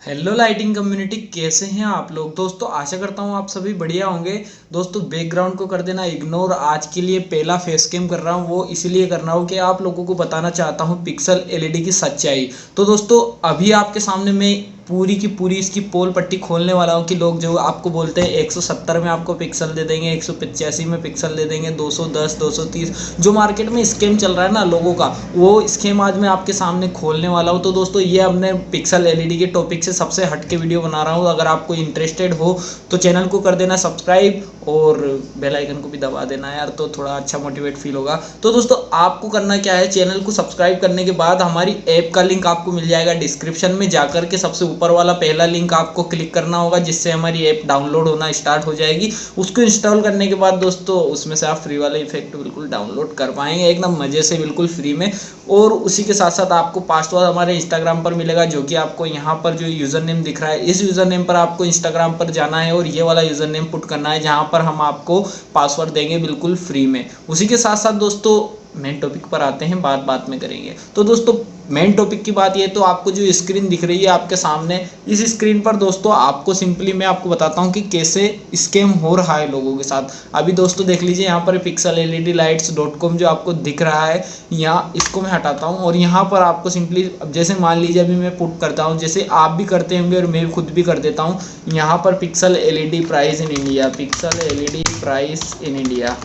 Hello lighting community, कैसे हैं आप लोग। दोस्तों आशा करता हूँ आप सभी बढ़िया होंगे। दोस्तों बैकग्राउंड को कर देना इग्नोर। आज के लिए पहला फेस कैम कर रहा हूँ, वो इसलिए कर रहा हूँ कि आप लोगों को बताना चाहता हूँ पिक्सल एलईडी की सच्चाई। तो दोस्तों अभी आपके सामने मैं पूरी की पूरी इसकी पोल पट्टी खोलने वाला हूँ कि लोग जो आपको बोलते हैं 170 में आपको पिक्सल दे देंगे, 185 में पिक्सल दे देंगे, 210 230 जो मार्केट में स्कैम चल रहा है ना लोगों का, वो स्कैम आज मैं आपके सामने खोलने वाला हूँ। तो दोस्तों ये अपने पिक्सल एलईडी के टॉपिक से सबसे हट के वीडियो बना रहा हूँ। अगर आपको इंटरेस्टेड हो तो चैनल को कर देना सब्सक्राइब और बेल आइकन को भी दबा देना यार, तो थोड़ा अच्छा मोटिवेट फील होगा। तो दोस्तों आपको करना क्या है, चैनल को सब्सक्राइब करने के बाद हमारी ऐप का लिंक आपको मिल जाएगा डिस्क्रिप्शन में। जाकर के सबसे ऊपर वाला पहला लिंक आपको क्लिक करना होगा, जिससे हमारी ऐप डाउनलोड होना स्टार्ट हो जाएगी। उसको इंस्टॉल करने के बाद दोस्तों उसमें से आप फ्री वाले इफेक्ट बिल्कुल डाउनलोड कर पाएंगे एकदम मजे से, बिल्कुल फ्री में। और उसी के साथ साथ आपको पासवर्ड हमारे इंस्टाग्राम पर मिलेगा, जो कि आपको यहाँ पर जो यूज़र नेम दिख रहा है, इस यूज़र नेम पर आपको इंस्टाग्राम पर जाना है और ये वाला यूज़र नेम पुट करना है, जहाँ पर हम आपको पासवर्ड देंगे बिल्कुल फ्री में। उसी के साथ साथ दोस्तों मेन टॉपिक पर आते हैं, बात बात में करेंगे। तो दोस्तों मेन टॉपिक की बात ये, तो आपको जो स्क्रीन दिख रही है आपके सामने, इस स्क्रीन पर दोस्तों आपको सिंपली मैं आपको बताता हूँ कि कैसे स्कैम हो रहा है लोगों के साथ। अभी दोस्तों देख लीजिए यहाँ पर pixelledlights.com जो आपको दिख रहा है, यहाँ इसको मैं हटाता हूँ और यहाँ पर आपको सिंपली जैसे मान लीजिए अभी मैं पुट करता हूँ, जैसे आप भी करते होंगे और मैं खुद भी कर देता हूँ। यहाँ पर pixel LED price in India, pixel LED price in India,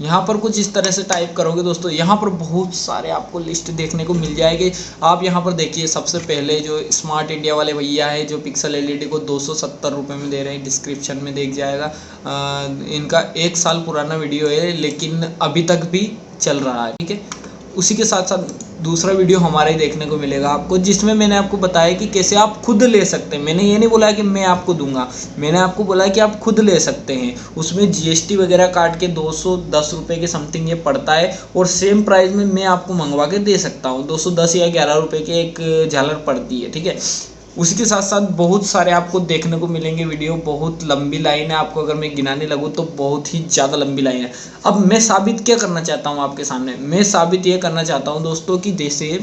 यहाँ पर कुछ इस तरह से टाइप करोगे दोस्तों, यहाँ पर बहुत सारे आपको लिस्ट देखने को मिल जाएगी। आप यहाँ पर देखिए सबसे पहले जो स्मार्ट इंडिया वाले भैया है, जो पिक्सल एलईडी को 270 रुपये में दे रहे हैं, डिस्क्रिप्शन में देख जाएगा। इनका 1 साल पुराना वीडियो है लेकिन अभी तक भी चल रहा है, ठीक है। उसी के साथ साथ दूसरा वीडियो हमारा ही देखने को मिलेगा आपको, जिसमें मैंने आपको बताया कि कैसे आप खुद ले सकते हैं। मैंने ये नहीं बोला कि मैं आपको दूंगा, मैंने आपको बोला कि आप खुद ले सकते हैं। उसमें जीएसटी वगैरह काट के 210 रुपये के समथिंग ये पड़ता है, और सेम प्राइस में मैं आपको मंगवा के दे सकता हूँ। 210 या 11 रुपये की एक झालर पड़ती है, ठीक है। उसी के साथ साथ बहुत सारे आपको देखने को मिलेंगे वीडियो, बहुत लंबी लाइन है। आपको अगर मैं गिनाने लगूँ तो बहुत ही ज़्यादा लंबी लाइन है। अब मैं साबित क्या करना चाहता हूँ आपके सामने, मैं साबित ये करना चाहता हूँ दोस्तों कि जैसे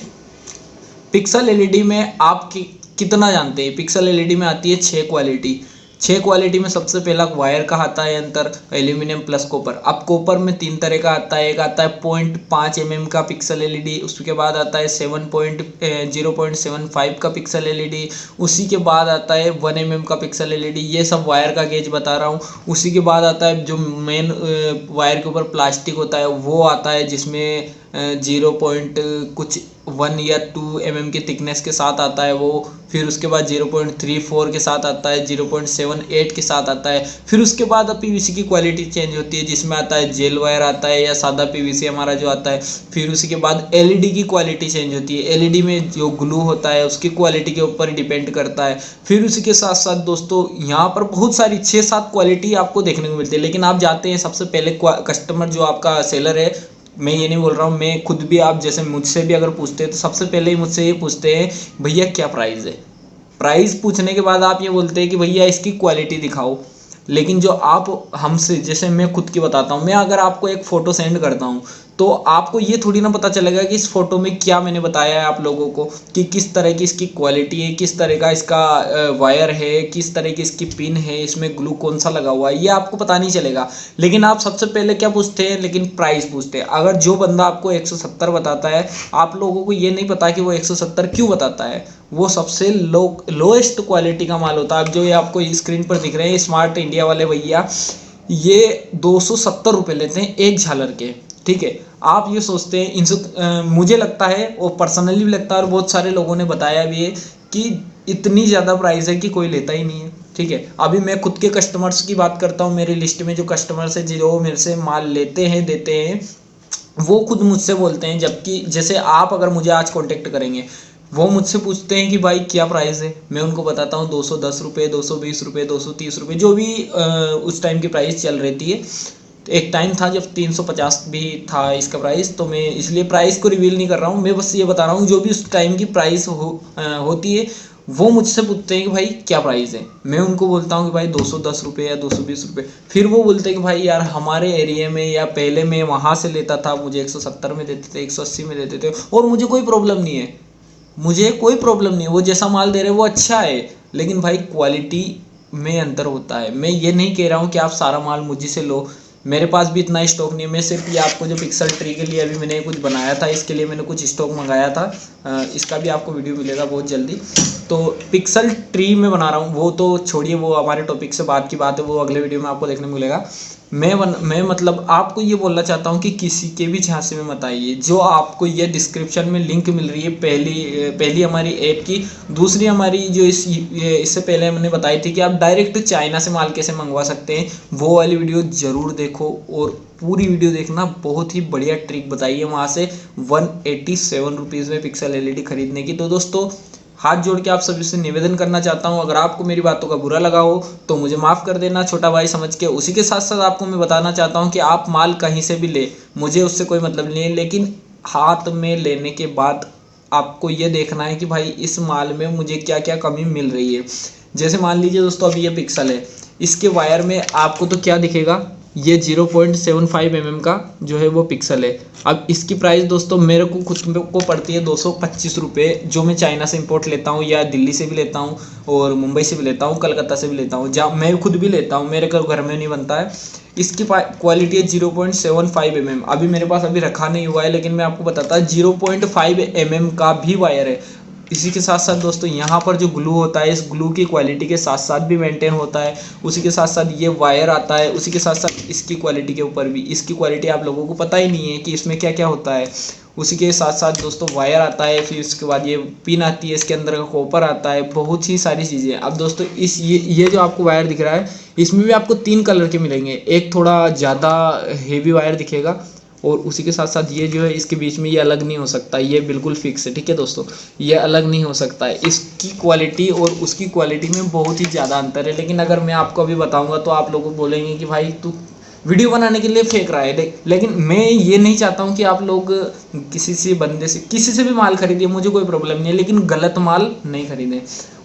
पिक्सल एलईडी में आप कितना जानते हैं, पिक्सल एलईडी में आती है 6 क्वालिटी। 6 क्वालिटी में सबसे पहला वायर का आता है अंतर, एल्यूमिनियम प्लस कॉपर। अब कॉपर में 3 तरह का आता है, एक आता है 0.5 mm का पिक्सल एलईडी, उसके बाद आता है 0.75 का पिक्सल एलईडी, उसी के बाद आता है 1 mm का पिक्सल एलईडी। ये सब वायर का गेज बता रहा हूँ। उसी के बाद आता है जो मेन वायर के ऊपर प्लास्टिक होता है वो आता है, जिसमें 0 पॉइंट कुछ 1 या 2 mm की थिकनेस के साथ आता है वो। फिर उसके बाद 0.34 के साथ आता है, 0.78 के साथ आता है। फिर उसके बाद अब पीवीसी की क्वालिटी चेंज होती है, जिसमें आता है जेल वायर आता है या सादा पीवीसी हमारा जो आता है। फिर उसी के बाद एलईडी की क्वालिटी चेंज होती है, एलईडी में जो ग्लू होता है उसकी क्वालिटी के ऊपर डिपेंड करता है। फिर उसी के साथ साथ दोस्तों यहाँ पर बहुत सारी 6-7 क्वालिटी आपको देखने को मिलती है। लेकिन आप जाते हैं सबसे पहले कस्टमर जो आपका सेलर है, मैं ये नहीं बोल रहा हूँ, मैं खुद भी, आप जैसे मुझसे भी अगर पूछते हैं तो सबसे पहले ही मुझसे ये पूछते हैं भैया क्या प्राइस है। प्राइस पूछने के बाद आप ये बोलते हैं कि भैया इसकी क्वालिटी दिखाओ। लेकिन जो आप हमसे, जैसे मैं खुद की बताता हूँ, मैं अगर आपको एक फ़ोटो सेंड करता हूँ तो आपको ये थोड़ी ना पता चलेगा कि इस फोटो में क्या मैंने बताया है आप लोगों को, कि किस तरह की इसकी क्वालिटी है, किस तरह का इसका वायर है, किस तरह की इसकी पिन है, इसमें ग्लू कौन सा लगा हुआ है, ये आपको पता नहीं चलेगा। लेकिन आप सबसे पहले क्या पूछते हैं, लेकिन प्राइस पूछते हैं। अगर जो बंदा आपको 170 बताता है, आप लोगों को ये नहीं पता कि वो 170 क्यों बताता है, वो सबसे लोएस्ट क्वालिटी का माल होता है। अब जो ये आपको स्क्रीन पर दिख रहे हैं स्मार्ट इंडिया वाले भैया, ये 270 रुपये लेते हैं एक झालर के, ठीक है। आप ये सोचते हैं, इनसे मुझे लगता है और पर्सनली भी लगता है और बहुत सारे लोगों ने बताया भी है कि इतनी ज़्यादा प्राइस है कि कोई लेता ही नहीं है, ठीक है। अभी मैं खुद के कस्टमर्स की बात करता हूँ, मेरी लिस्ट में जो कस्टमर्स है जो मेरे से माल लेते हैं देते हैं, वो खुद मुझसे बोलते हैं। जबकि जैसे आप अगर मुझे आज कॉन्टेक्ट करेंगे, वो मुझसे पूछते हैं कि भाई क्या प्राइस है, मैं उनको बताता हूँ 210 रुपये, 220 रुपये, 230 रुपये, जो भी उस टाइम की प्राइस चल रही है। एक टाइम था जब 350 भी था इसका प्राइस, तो मैं इसलिए प्राइस को रिवील नहीं कर रहा हूँ, मैं बस ये बता रहा हूँ जो भी उस टाइम की प्राइस होती है वो मुझसे पूछते हैं कि भाई क्या प्राइस है, मैं उनको बोलता हूँ कि भाई 210 रुपये या 220 रुपये। फिर वो बोलते हैं कि भाई यार हमारे एरिया में या पहले मैं वहाँ से लेता था, मुझे 170 में देते थे, 180 में देते थे, और मुझे कोई प्रॉब्लम नहीं है, मुझे कोई प्रॉब्लम नहीं है, वो जैसा माल दे रहे हैं वो अच्छा है। लेकिन भाई क्वालिटी में अंतर होता है। मैं ये नहीं कह रहा हूँ कि आप सारा माल मुझे से लो, मेरे पास भी इतना स्टॉक नहीं है। मैं सिर्फ ये आपको जो पिक्सल ट्री के लिए अभी मैंने कुछ बनाया था, इसके लिए मैंने कुछ स्टॉक मंगाया था, इसका भी आपको वीडियो मिलेगा बहुत जल्दी। तो पिक्सल ट्री में बना रहा हूँ, वो तो छोड़िए, वो हमारे टॉपिक से बाद की बात है, वो अगले वीडियो में आपको देखने को मिलेगा। मैं मतलब आपको ये बोलना चाहता हूँ कि किसी के भी झांसे में मत आइए। जो आपको ये डिस्क्रिप्शन में लिंक मिल रही है पहली हमारी ऐप की, दूसरी हमारी जो इससे पहले मैंने बताई थी कि आप डायरेक्ट चाइना से माल कैसे मंगवा सकते हैं, वो वाली वीडियो ज़रूर देखो। और पूरी वीडियो देखना, बहुत ही बढ़िया ट्रिक बताई है वहाँ से 187 रुपीज़ में पिक्सल एलईडी खरीदने की। तो दोस्तों हाथ जोड़ के आप सभी से निवेदन करना चाहता हूं, अगर आपको मेरी बातों का बुरा लगा हो तो मुझे माफ़ कर देना, छोटा भाई समझ के। उसी के साथ साथ आपको मैं बताना चाहता हूं कि आप माल कहीं से भी ले, मुझे उससे कोई मतलब नहीं है, लेकिन हाथ में लेने के बाद आपको ये देखना है कि भाई इस माल में मुझे क्या क्या कमी मिल रही है। जैसे मान लीजिए दोस्तों, अभी ये पिक्सल है, इसके वायर में आपको तो क्या दिखेगा, ये 0.75 mm का जो है वो पिक्सल है। अब इसकी प्राइस दोस्तों मेरे को खुद को पड़ती है 225 रुपये, जो मैं चाइना से इंपोर्ट लेता हूँ, या दिल्ली से भी लेता हूँ, और मुंबई से भी लेता हूँ, कलकत्ता से भी लेता हूँ, जहाँ मैं खुद भी लेता हूँ, मेरे घर में नहीं बनता है। इसकी क्वालिटी है 0.75 mm। अभी मेरे पास अभी रखा नहीं हुआ है, लेकिन मैं आपको बताता 0.5 mm का भी वायर है। इसी के साथ साथ दोस्तों यहाँ पर जो ग्लू होता है, इस ग्लू की क्वालिटी के साथ साथ भी मेंटेन होता है। उसी के साथ साथ ये वायर आता है, उसी के साथ साथ इसकी क्वालिटी के ऊपर भी, इसकी क्वालिटी आप लोगों को पता ही नहीं है कि इसमें क्या क्या होता है। उसी के साथ साथ दोस्तों वायर आता है, फिर उसके बाद ये पिन आती है, इसके अंदर का कॉपर आता है, बहुत ही सारी चीज़ें। अब दोस्तों ये जो आपको वायर दिख रहा है, इसमें भी आपको 3 कलर के मिलेंगे। एक थोड़ा ज़्यादा हेवी वायर दिखेगा, और उसी के साथ साथ ये जो है इसके बीच में ये अलग नहीं हो सकता, ये बिल्कुल फिक्स है, ठीक है दोस्तों, ये अलग नहीं हो सकता है। इसकी क्वालिटी और उसकी क्वालिटी में बहुत ही ज़्यादा अंतर है। लेकिन अगर मैं आपको अभी बताऊंगा तो आप लोग बोलेंगे कि भाई तू वीडियो बनाने के लिए फेंक रहा है। लेकिन मैं ये नहीं चाहता हूँ कि आप लोग किसी से बंदे से किसी से भी माल खरीदिए, मुझे कोई प्रॉब्लम नहीं है, लेकिन गलत माल नहीं खरीदें।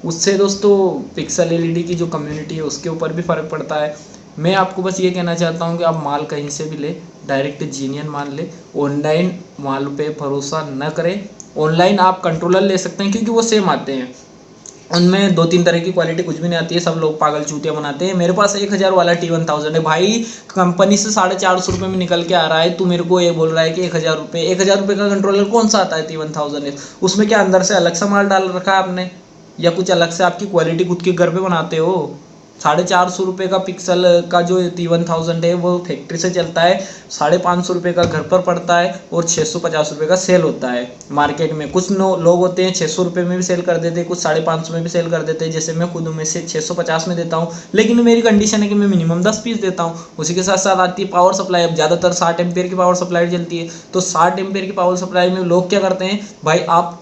उससे दोस्तों पिक्सल एलईडी की जो कम्युनिटी है उसके ऊपर भी फ़र्क पड़ता है। मैं आपको बस ये कहना चाहता हूँ कि आप माल कहीं से भी ले, डायरेक्ट जीनियन माल ले, ऑनलाइन माल पे भरोसा न करें। ऑनलाइन आप कंट्रोलर ले सकते हैं क्योंकि वो सेम आते हैं, उनमें 2-3 तरह की क्वालिटी कुछ भी नहीं आती है, सब लोग पागल चूतियाँ बनाते हैं। मेरे पास 1000 वाला T1000 है भाई, कंपनी से 450 रुपये में निकल के आ रहा है, तू मेरे को ये बोल रहा है कि 1000 रुपये, 1000 रुपये का कंट्रोलर कौन सा आता है T1000 है? उसमें क्या अंदर से अलग सा माल डाल रखा है आपने, या कुछ अलग से आपकी क्वालिटी खुद के घर पे बनाते हो? 450 रुपये का पिक्सल का जो T1000 है वो फैक्ट्री से चलता है, 550 रुपये का घर पर पड़ता है, और 650 रुपये का सेल होता है मार्केट में। कुछ लोग होते हैं 600 रुपये में भी सेल कर देते हैं, कुछ 550 में भी सेल कर देते हैं, जैसे मैं खुद में से 650 में देता हूँ। लेकिन मेरी कंडीशन है कि मैं मिनिमम 10 पीस देता हूँ। उसी के साथ साथ आती है पावर सप्लाई। अब ज़्यादातर 60 एम्पेयर की पावर सप्लाई चलती है, तो 60 एम्पेयर की पावर सप्लाई में लोग क्या करते हैं भाई, आप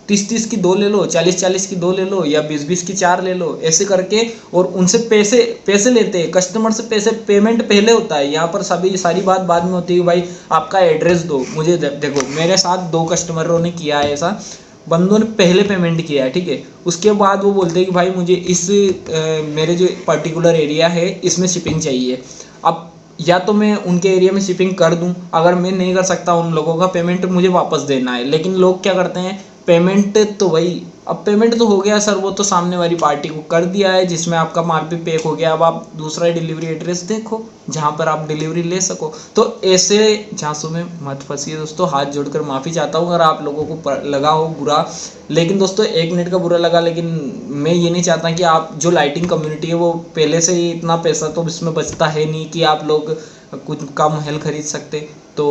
30-30 की 2 ले लो, 40-40 की 2 ले लो, या 20-20 की 4 ले लो, ऐसे करके, और उनसे पैसे लेते हैं। कस्टमर से पेमेंट पहले होता है, यहाँ पर सभी सारी बात बाद में होती है। भाई आपका एड्रेस दो मुझे, देखो मेरे साथ 2 कस्टमरों ने किया है ऐसा, बंदों ने पहले पेमेंट किया है, ठीक है, उसके बाद वो बोलते हैं कि भाई मुझे इस मेरे जो पर्टिकुलर एरिया है इसमें शिपिंग चाहिए। अब या तो मैं उनके एरिया में शिपिंग कर दूं, अगर मैं नहीं कर सकता उन लोगों का पेमेंट मुझे वापस देना है। लेकिन लोग क्या करते हैं, पेमेंट तो वही, अब पेमेंट तो हो गया सर, वो तो सामने वाली पार्टी को कर दिया है जिसमें आपका माल भी पैक हो गया, अब आप दूसरा डिलीवरी एड्रेस देखो जहाँ पर आप डिलीवरी ले सको। तो ऐसे झांसों में मत फंसिए दोस्तों, हाथ जोड़कर माफ़ी चाहता हूँ अगर आप लोगों को लगा हो बुरा। लेकिन दोस्तों 1 मिनट का बुरा लगा, लेकिन मैं ये नहीं चाहता कि आप जो लाइटिंग कम्युनिटी है वो पहले से ही इतना पैसा तो इसमें बचता है नहीं कि आप लोग कुछ कम हेल खरीद सकते। तो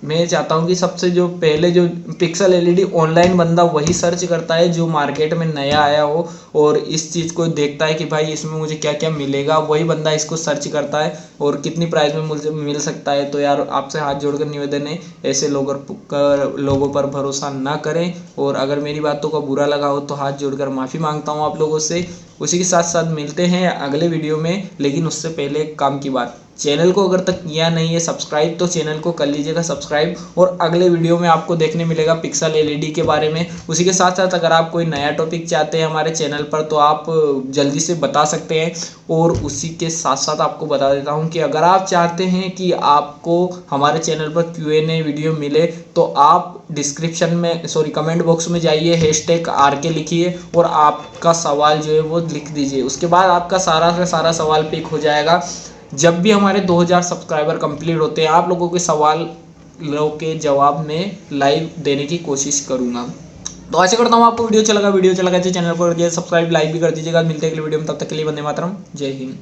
मैं चाहता हूँ कि सबसे जो पहले जो पिक्सल एलईडी ऑनलाइन बंदा वही सर्च करता है जो मार्केट में नया आया हो और इस चीज़ को देखता है कि भाई इसमें मुझे क्या क्या मिलेगा, वही बंदा इसको सर्च करता है और कितनी प्राइस में मुझे मिल सकता है। तो यार आपसे हाथ जोड़कर निवेदन है, ऐसे लोगों पर भरोसा ना करें। और अगर मेरी बातों का बुरा लगा हो तो हाथ जोड़कर माफ़ी मांगता हूँ आप लोगों से। उसी के साथ साथ मिलते हैं अगले वीडियो में, लेकिन उससे पहले एक काम की बात। चैनल को अगर तक किया नहीं है सब्सक्राइब तो चैनल को कर लीजिएगा सब्सक्राइब। और अगले वीडियो में आपको देखने मिलेगा पिक्सल एलईडी के बारे में। उसी के साथ साथ अगर आप कोई नया टॉपिक चाहते हैं हमारे चैनल पर तो आप जल्दी से बता सकते हैं। और उसी के साथ साथ आपको बता देता हूं कि अगर आप चाहते हैं कि आपको हमारे चैनल पर Q&A वीडियो मिले तो आप डिस्क्रिप्शन में कमेंट बॉक्स में जाइए, #RK लिखिए और आपका सवाल जो है वो लिख दीजिए। उसके बाद आपका सारा का सारा सवाल पिक हो जाएगा। जब भी हमारे 2000 सब्सक्राइबर कंप्लीट होते हैं आप लोगों के सवालों के जवाब में लाइव देने की कोशिश करूंगा। तो आशा करता हूँ आपको वीडियो अच्छा लगा तो चैनल को सब्सक्राइब लाइक भी कर दीजिएगा। मिलते हैं अगले वीडियो में, तब तक के लिए वंदे मातरम, जय हिंद।